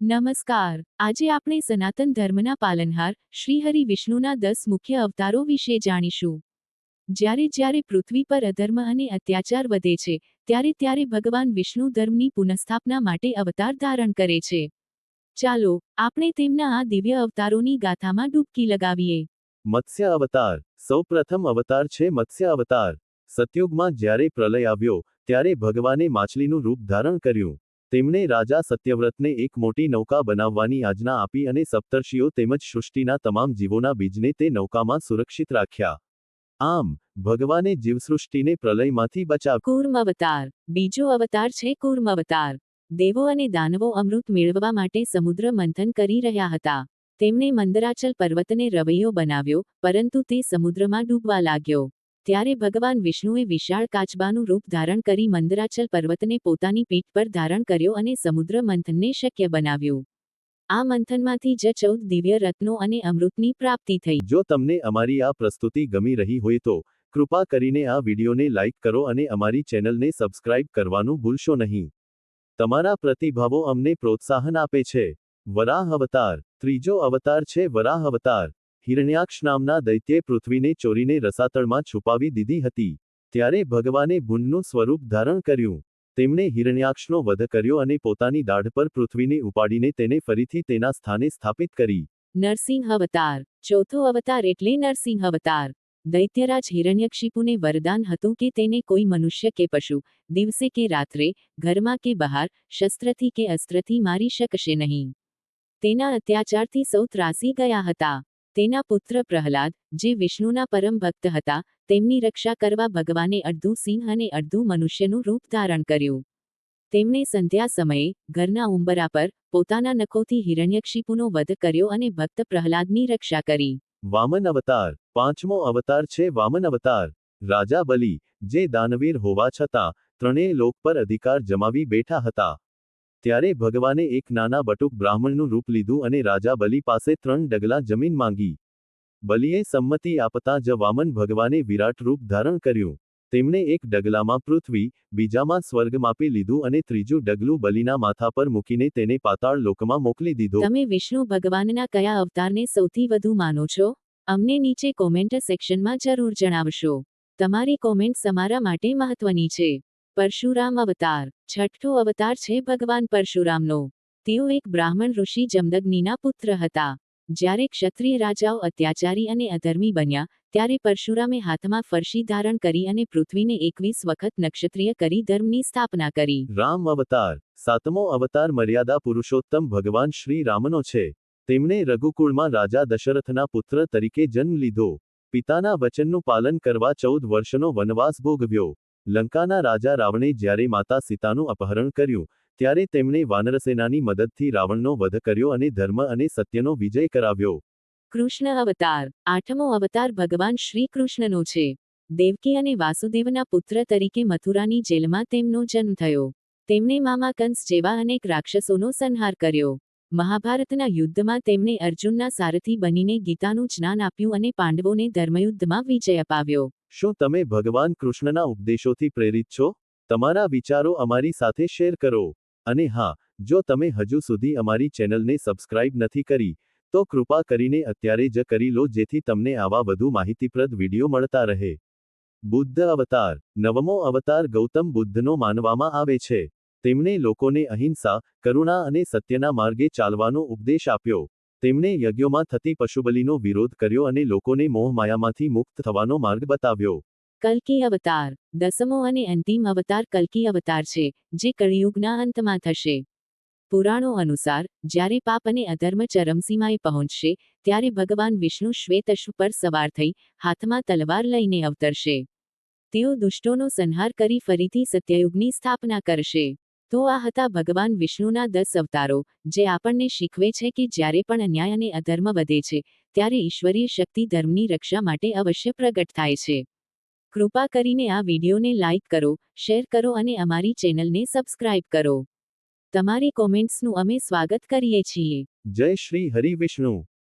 નમસ્કાર. આજે આપણે સનાતન ધર્મના પાલનહાર શ્રી હરિ વિષ્ણુના 10 મુખ્ય અવતારો વિશે જાણીશું. જ્યારે જ્યારે પૃથ્વી પર અધર્મ અને અત્યાચાર વધે છે, ત્યારે ત્યારે ભગવાન વિષ્ણુ ધર્મની પુનઃસ્થાપના માટે અવતાર ધારણ કરે છે. ચાલો, આપણે તેમના આ દિવ્ય અવતારોની ગાથામાં ડૂબકી લગાવીએ. મત્સ્ય અવતાર. સૌપ્રથમ અવતાર છે મત્સ્ય અવતાર. સતયુગમાં જ્યારે પ્રલય આવ્યો, ત્યારે ભગવાને માછલીનું રૂપ ધારણ કર્યું. તેમણે રાજા સત્યવ્રતને એક મોટી નૌકા બનાવવાની આજ્ઞા આપી અને સપ્તર્ષિઓ તેમજ સૃષ્ટિના તમામ જીવોના બીજને તે નૌકામાં સુરક્ષિત રાખ્યા. આમ, ભગવાને જીવસૃષ્ટિને પ્રલયમાંથી બચાવી. કૂર્મ અવતાર. બીજો અવતાર છે કૂર્મ અવતાર. દેવો અને દાનવો અમૃત મેળવવા માટે સમુદ્ર મંથન કરી રહ્યા હતા. તેમણે મંદરાચલ પર્વતને રવૈયો બનાવ્યો, પરંતુ તે સમુદ્રમાં ડૂબવા લાગ્યો. ત્યારે ભગવાન વિષ્ણુએ વિશાળ કાચબાનું રૂપ ધારણ કરી મંદરાચલ પર્વતને પોતાની પીઠ પર ધારણ કર્યો અને સમુદ્ર મંથનને શક્ય બનાવ્યું. આ મંથનમાંથી જ 14 દિવ્ય રત્નો અને અમૃતની પ્રાપ્તિ થઈ. જો તમને અમારી આ પ્રસ્તુતિ ગમી રહી હોય તો કૃપા કરીને આ વિડીયોને લાઇક કરો અને અમારી ચેનલને સબસ્ક્રાઇબ કરવાનું ભૂલશો નહીં. તમારા પ્રતિભાવો અમને પ્રોત્સાહન આપે છે. વરાહ અવતાર. ત્રીજો અવતાર છે વરાહ અવતાર. હિરણ્યાક્ષ નામના દૈત્યે પૃથ્વીને ચોરીને રસાતળમાં છુપાવી દીધી હતી. ત્યારે ભગવાને ભૂંડનું સ્વરૂપ ધારણ કર્યું. તેમણે હિરણ્યાક્ષનો વધ કર્યો અને પોતાની દાઢ પર પૃથ્વીને ઉપાડીને તેને ફરીથી તેના સ્થાને સ્થાપિત કરી. નરસિંહ અવતાર. ચોથો અવતાર એટલે નરસિંહ અવતાર. દૈત્યરાજ હિરણ્યકશિપુને વરદાન હતું કે તેને કોઈ મનુષ્ય કે પશુ, દિવસે કે રાત્રે, ઘરમાં કે બહાર, શસ્ત્રથી કે અસ્ત્રથી મારી શકશે નહીં. તેના અત્યાચારથી સૌ ત્રાસી ગયા હતા. તેના પુત્ર પ્રહલાદ, જે વિષ્ણુના પરમ ભક્ત હતા, તેમની રક્ષા કરવા ભગવાને અડધું સિંહ અને અડધું મનુષ્યનું રૂપ ધારણ કર્યું. તેમણે સંધ્યા સમયે, ઘરના ઉંબરા પર, પોતાના નખોથી હિરણ્યકશિપુનો વધ કર્યો અને ભક્ત પ્રહલાદની રક્ષા કરી. વામન અવતાર. પાંચમો અવતાર છે વામન અવતાર. રાજા બલિ, જે દાનવીર હોવા છતાં ત્રણેય લોક પર અધિકાર જમાવી બેઠા હતા. ત્યારે ભગવાને એક નાના બટુક બ્રાહ્મણનું રૂપ લીધું અને રાજા બલિ પાસે 3 ડગલા જમીન માંગી. બલિએ સંમતિ આપતાં જ વામન ભગવાને વિરાટ રૂપ ધારણ કર્યું. તેમણે એક ડગલામાં પૃથ્વી, બીજામાં સ્વર્ગ માપી લીધું અને ત્રીજું ડગલું બલિના માથા પર મૂકીને તેને પાતાળ લોકમાં મોકલી દીધો. તમે વિષ્ણુ ભગવાનના કયા અવતારને સૌથી વધુ માનો છો? અમને નીચે કોમેન્ટ સેક્શનમાં જરૂર જણાવશો. તમારી કોમેન્ટ્સ અમારા માટે મહત્વની છે. પરશુરામ અવતાર. છઠ્ઠો અવતાર છે ભગવાન પરશુરામનો. તેઓ એક બ્રાહ્મણ ઋષિ જમદગ્નિના પુત્ર હતા. જ્યારે ક્ષત્રિય રાજાઓ અત્યાચારી અને અધર્મી બન્યા, ત્યારે પરશુરામે હાથમાં ફરસી ધારણ કરી અને પૃથ્વીને 21 વખત નક્ષત્રિય કરી ધર્મની સ્થાપના કરી. રામ અવતાર. સાતમો અવતાર મર્યાદા પુરુષોત્તમ ભગવાન શ્રી રામનો છે. તેમણે રઘુકુળમાં રાજા દશરથના પુત્ર તરીકે જન્મ લીધો. પિતાના વચનનું પાલન કરવા 14 વર્ષનો વનવાસ ભોગવ્યો. લંકાના રાજા રાવણે જ્યારે માતા સીતાનું અપહરણ કર્યું, ત્યારે તેમણે વાનરસેનાની મદદથી રાવણનો વધ કર્યો અને ધર્મ અને સત્યનો વિજય કરાવ્યો. કૃષ્ણ અવતાર. આઠમો અવતાર ભગવાન શ્રી કૃષ્ણનો છે. દેવકી અને વાસુદેવના પુત્ર તરીકે મથુરાની જેલમાં તેમનો જન્મ થયો. તેમણે મામા કંસ જેવા અનેક રાક્ષસોનો સંહાર કર્યો. મહાભારતના યુદ્ધમાં તેમણે અર્જુનના સારથી બનીને ગીતાનું જ્ઞાન આપ્યું અને પાંડવોને ધર્મયુદ્ધમાં વિજય અપાવ્યો. શું તમે ભગવાન કૃષ્ણના ઉપદેશોથી પ્રેરિત છો? તમારા વિચારો અમારી સાથે શેર કરો. અને હા, જો તમે હજુ સુધી અમારી ચેનલને સબસ્ક્રાઇબ નથી કરી, તો કૃપા કરીને અત્યારે જ કરી લો જેથી તમને આવા વધુ માહિતીપ્રદ વિડીયો મળતા રહે. બુદ્ધ અવતાર. નવમો અવતાર ગૌતમ બુદ્ધનો માનવામાં આવે છે. તેમણે લોકોને અહિંસા, કરુણા અને સત્યના માર્ગે ચાલવાનો ઉપદેશ આપ્યો. તેમણે યજ્ઞોમાં થતી પશુબલિનો વિરોધ કર્યો અને લોકોને મોહમાયામાંથી મુક્ત થવાનો માર્ગ બતાવ્યો. કલ્કી અવતાર. દસમો અને અંતિમ અવતાર કલ્કી અવતાર છે, જે કળિયુગના અંતમાં થશે. પુરાણો અનુસાર, જ્યારે પાપ અને અધર્મ ચરમસીમાએ પહોંચશે, ત્યારે ભગવાન વિષ્ણુ શ્વેત અશ્વ પર સવાર થઈ, હાથમાં તલવાર લઈને અવતરશે. તેઓ દુષ્ટોનો સંહાર કરી ફરીથી સત્યયુગની સ્થાપના કરશે. તો આ હતા ભગવાન વિષ્ણુના 10 અવતારો, જે આપણને શીખવે છે કે જ્યારે પણ અન્યાય અને અધર્મ વધે છે, ત્યારે ઈશ્વરીય શક્તિ ધર્મની રક્ષા માટે અવશ્ય પ્રગટ થાય છે. કૃપા કરીને આ વિડીયોને લાઇક કરો, શેર કરો અને અમારી ચેનલને સબસ્ક્રાઇબ કરો. તમારી કોમેન્ટ્સનું અમે સ્વાગત કરીએ છીએ. જય શ્રી હરિ વિષ્ણુ.